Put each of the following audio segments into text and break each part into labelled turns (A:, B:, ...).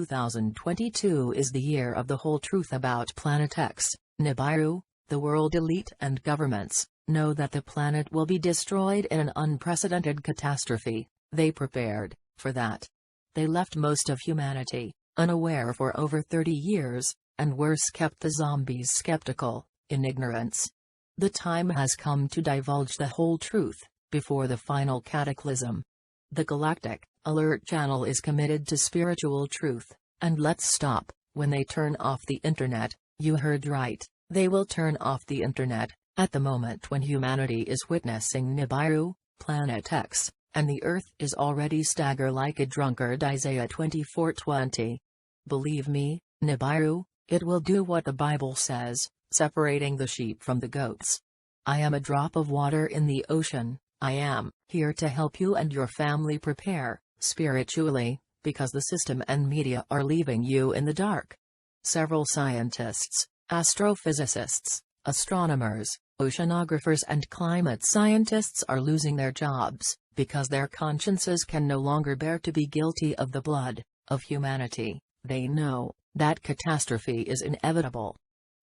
A: 2022 is the year of the whole truth about Planetx, Nibiru. The world elite and governments know that the planet will be destroyed in an unprecedented catastrophe. They prepared for that. They left most of humanity unaware for over 30 years, and worse, kept the zombies skeptical, in ignorance. The time has come to divulge the whole truth, before the final cataclysm. The Galactic Alert Channel is committed to spiritual truth, and let's stop. When they turn off the internet, you heard right, they will turn off the internet, at the moment when humanity is witnessing Nibiru, Planetx, and the Earth is already stagger like a drunkard. Isaiah 24:20. Believe me, Nibiru, it will do what the Bible says, separating the sheep from the goats. I am a drop of water in the ocean. I am here to help you and your family prepare, spiritually, because the system and media are leaving you in the dark. Several scientists, astrophysicists, astronomers, oceanographers and climate scientists are losing their jobs, because their consciences can no longer bear to be guilty of the blood of humanity. They know that catastrophe is inevitable.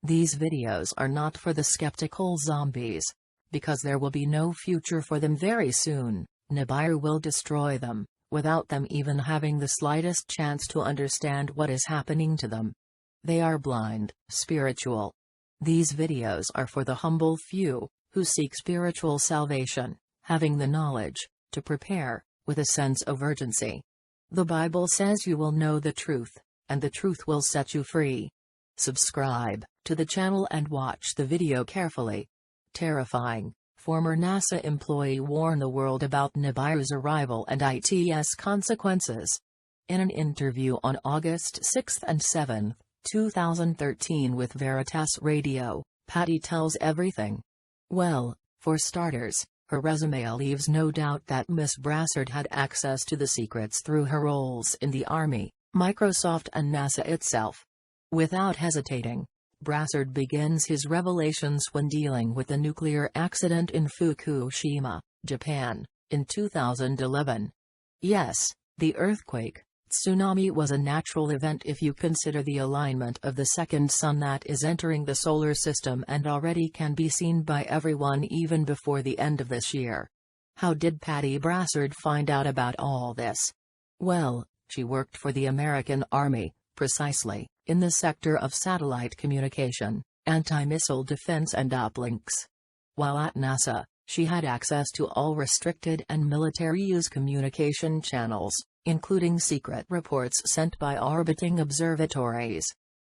A: These videos are not for the skeptical zombies, because there will be no future for them very soon. Nibiru will destroy them, without them even having the slightest chance to understand what is happening to them. They are blind, spiritual. These videos are for the humble few, who seek spiritual salvation, having the knowledge, to prepare, with a sense of urgency. The Bible says you will know the truth, and the truth will set you free. Subscribe to the channel and watch the video carefully. Terrifying. Former NASA employee warned the world about Nibiru's arrival and its consequences. In an interview on August 6 and 7, 2013 with Veritas Radio, Patty tells everything. Well, for starters, her resume leaves no doubt that Miss Brassard had access to the secrets through her roles in the Army, Microsoft and NASA itself. Without hesitating, Brassard begins his revelations when dealing with the nuclear accident in Fukushima, Japan, in 2011. Yes, the earthquake, tsunami was a natural event if you consider the alignment of the second sun that is entering the solar system and already can be seen by everyone even before the end of this year. How did Patty Brassard find out about all this? Well, she worked for the American Army, precisely, in the sector of satellite communication, anti-missile defense and uplinks. While at NASA, she had access to all restricted and military-use communication channels, including secret reports sent by orbiting observatories.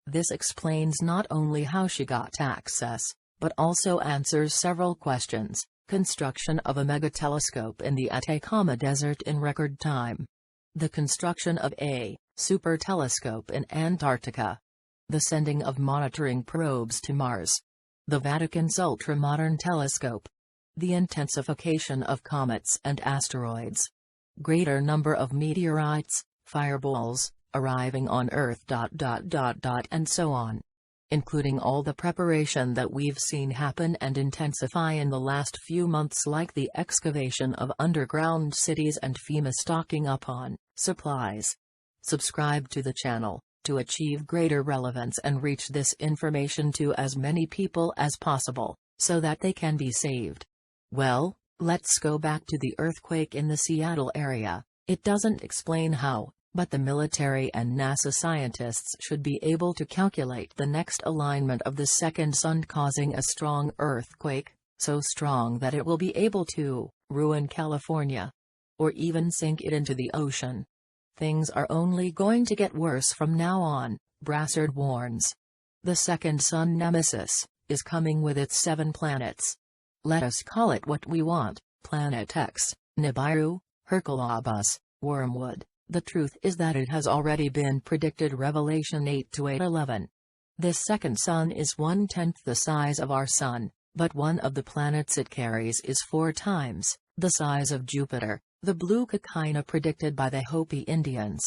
A: This explains not only how she got access, but also answers several questions. Construction of a megatelescope in the Atacama Desert in record time. The construction of a super telescope in Antarctica. The sending of monitoring probes to Mars. The Vatican's ultra-modern telescope. The intensification of comets and asteroids. Greater number of meteorites, fireballs, arriving on Earth. And so on. Including all the preparation that we've seen happen and intensify in the last few months, like the excavation of underground cities and FEMA stocking up on supplies. Subscribe to the channel, to achieve greater relevance and reach this information to as many people as possible, so that they can be saved. Well, let's go back to the earthquake in the Seattle area. It doesn't explain how, but the military and NASA scientists should be able to calculate the next alignment of the second sun causing a strong earthquake, so strong that it will be able to ruin California, or even sink it into the ocean. Things are only going to get worse from now on, Brassard warns. The second sun nemesis is coming with its 7 planets. Let us call it what we want: Planetx, Nibiru, Herculabus, Wormwood. The truth is that it has already been predicted. Revelation 8:8-11. This second sun is 1/10 the size of our sun, but one of the planets it carries is 4 times the size of Jupiter, the blue Kakina predicted by the Hopi Indians.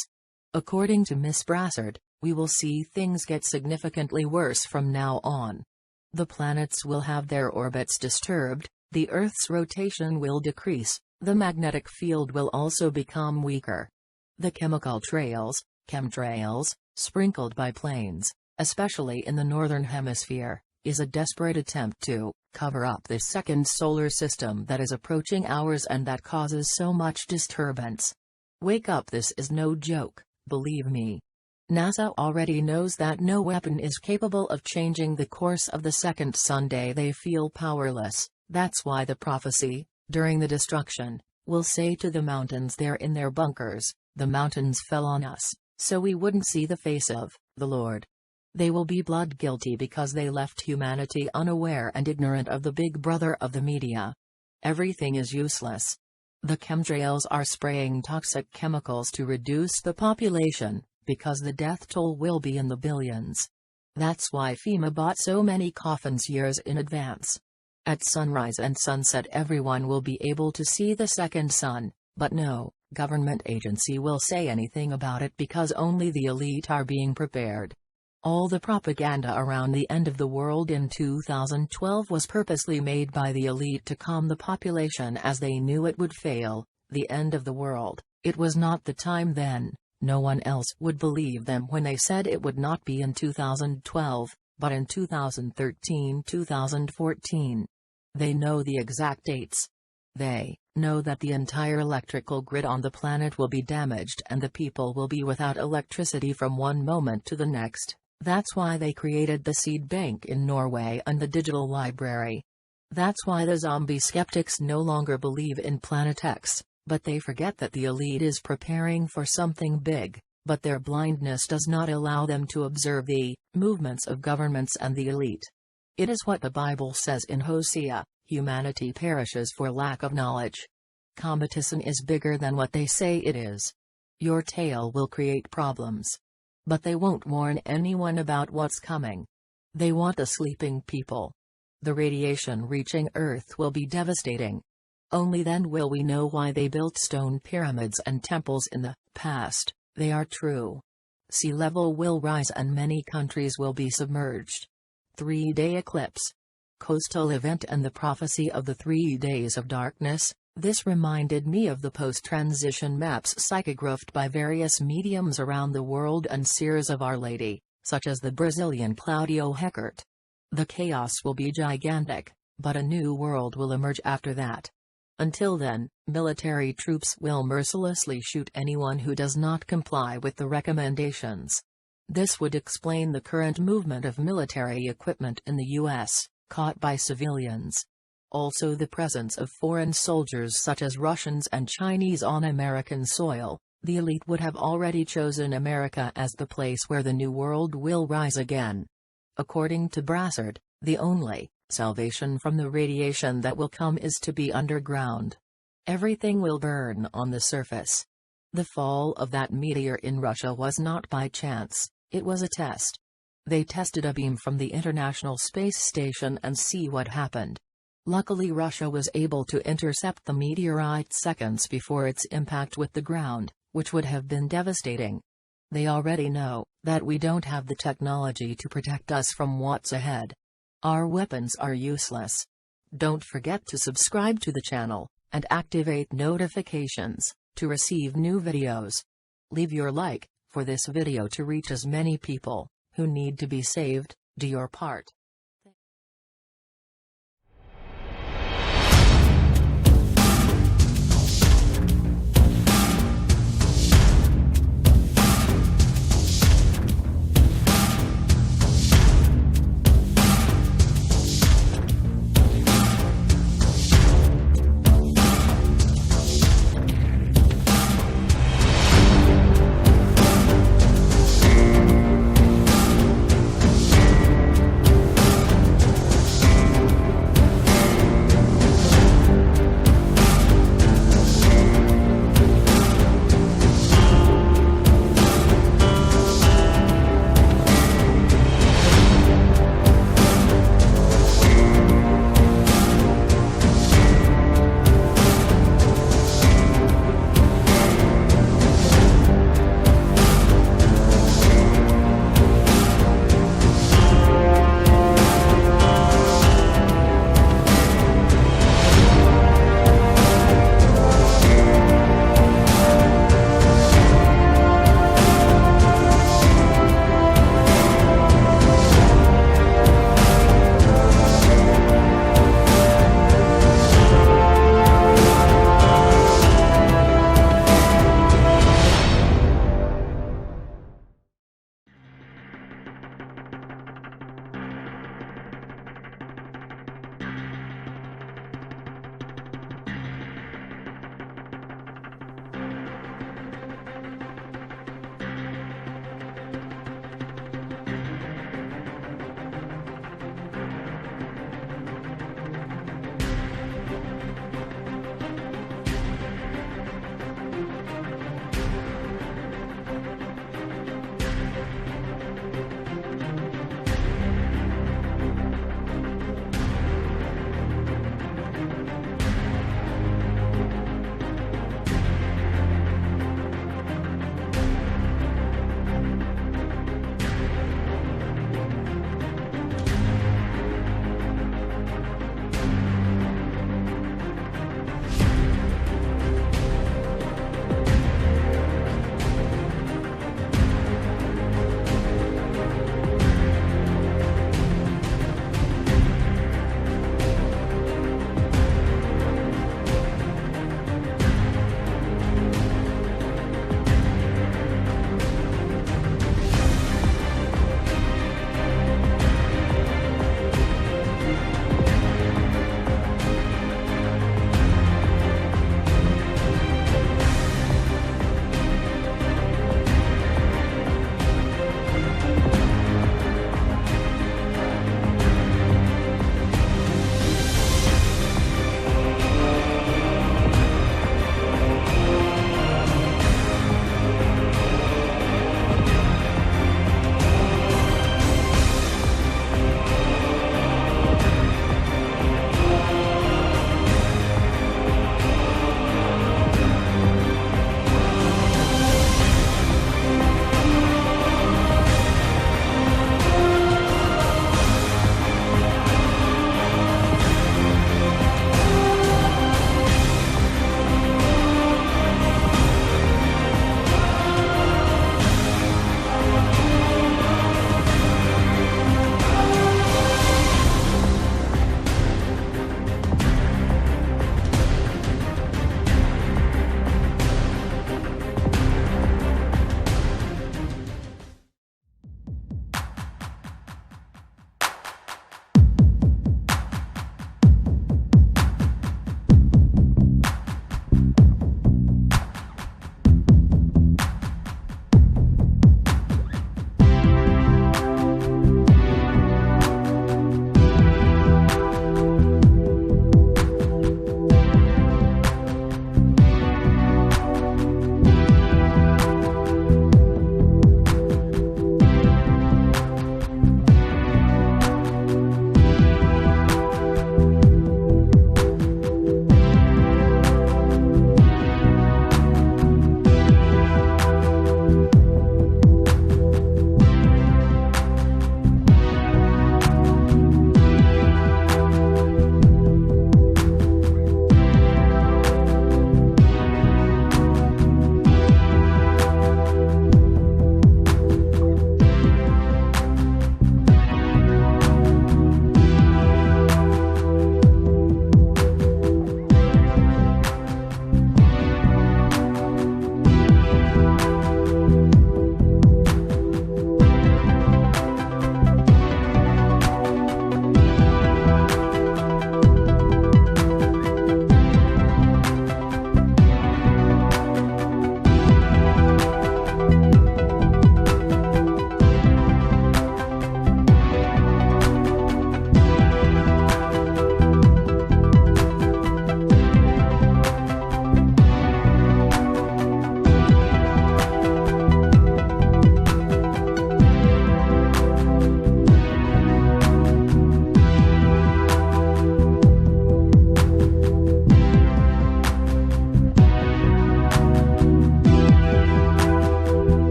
A: According to Miss Brassard, we will see things get significantly worse from now on. The planets will have their orbits disturbed, the Earth's rotation will decrease, the magnetic field will also become weaker. The chemical trails, Chemtrails, sprinkled by planes, especially in the northern hemisphere, is a desperate attempt to cover up the second solar system that is approaching ours and that causes so much disturbance. Wake up, this is no joke, believe me. NASA already knows that no weapon is capable of changing the course of the second sun. They feel powerless. That's why the prophecy, during the destruction, will say to the mountains they're in their bunkers, the mountains fell on us, so we wouldn't see the face of the Lord. They will be blood guilty because they left humanity unaware and ignorant of the big brother of the media. Everything is useless. The chemtrails are spraying toxic chemicals to reduce the population, because the death toll will be in the billions. That's why FEMA bought so many coffins years in advance. At sunrise and sunset everyone will be able to see the second sun, but no government agency will say anything about it because only the elite are being prepared. All the propaganda around the end of the world in 2012 was purposely made by the elite to calm the population as they knew it would fail. The end of the world, it was not the time then. No one else would believe them when they said it would not be in 2012, but in 2013-2014. They know the exact dates. They know that the entire electrical grid on the planet will be damaged and the people will be without electricity from one moment to the next. That's why they created the seed bank in Norway and the digital library. That's why the zombie skeptics no longer believe in Planetx, but they forget that the elite is preparing for something big, but their blindness does not allow them to observe the movements of governments and the elite. It is what the Bible says in Hosea, humanity perishes for lack of knowledge. Competition is bigger than what they say it is. Your tail will create problems. But they won't warn anyone about what's coming. They want the sleeping people. The radiation reaching Earth will be devastating. Only then will we know why they built stone pyramids and temples in the past. They are true. Sea level will rise and many countries will be submerged. 3-day eclipse. Coastal event and the prophecy of the 3 days of darkness. This reminded me of the post-transition maps psychographed by various mediums around the world and seers of Our Lady, such as the Brazilian Claudio Heckert. The chaos will be gigantic, but a new world will emerge after that. Until then, military troops will mercilessly shoot anyone who does not comply with the recommendations. This would explain the current movement of military equipment in the U.S., caught by civilians. Also the presence of foreign soldiers such as Russians and Chinese on American soil. The elite would have already chosen America as the place where the new world will rise again. According to Brassard, the only salvation from the radiation that will come is to be underground. Everything will burn on the surface. The fall of that meteor in Russia was not by chance, it was a test. They tested a beam from the International Space Station and see what happened. Luckily Russia was able to intercept the meteorite seconds before its impact with the ground, which would have been devastating. They already know that we don't have the technology to protect us from what's ahead. Our weapons are useless. Don't forget to subscribe to the channel, and activate notifications, to receive new videos. Leave your like, for this video to reach as many people, who need to be saved. Do your part.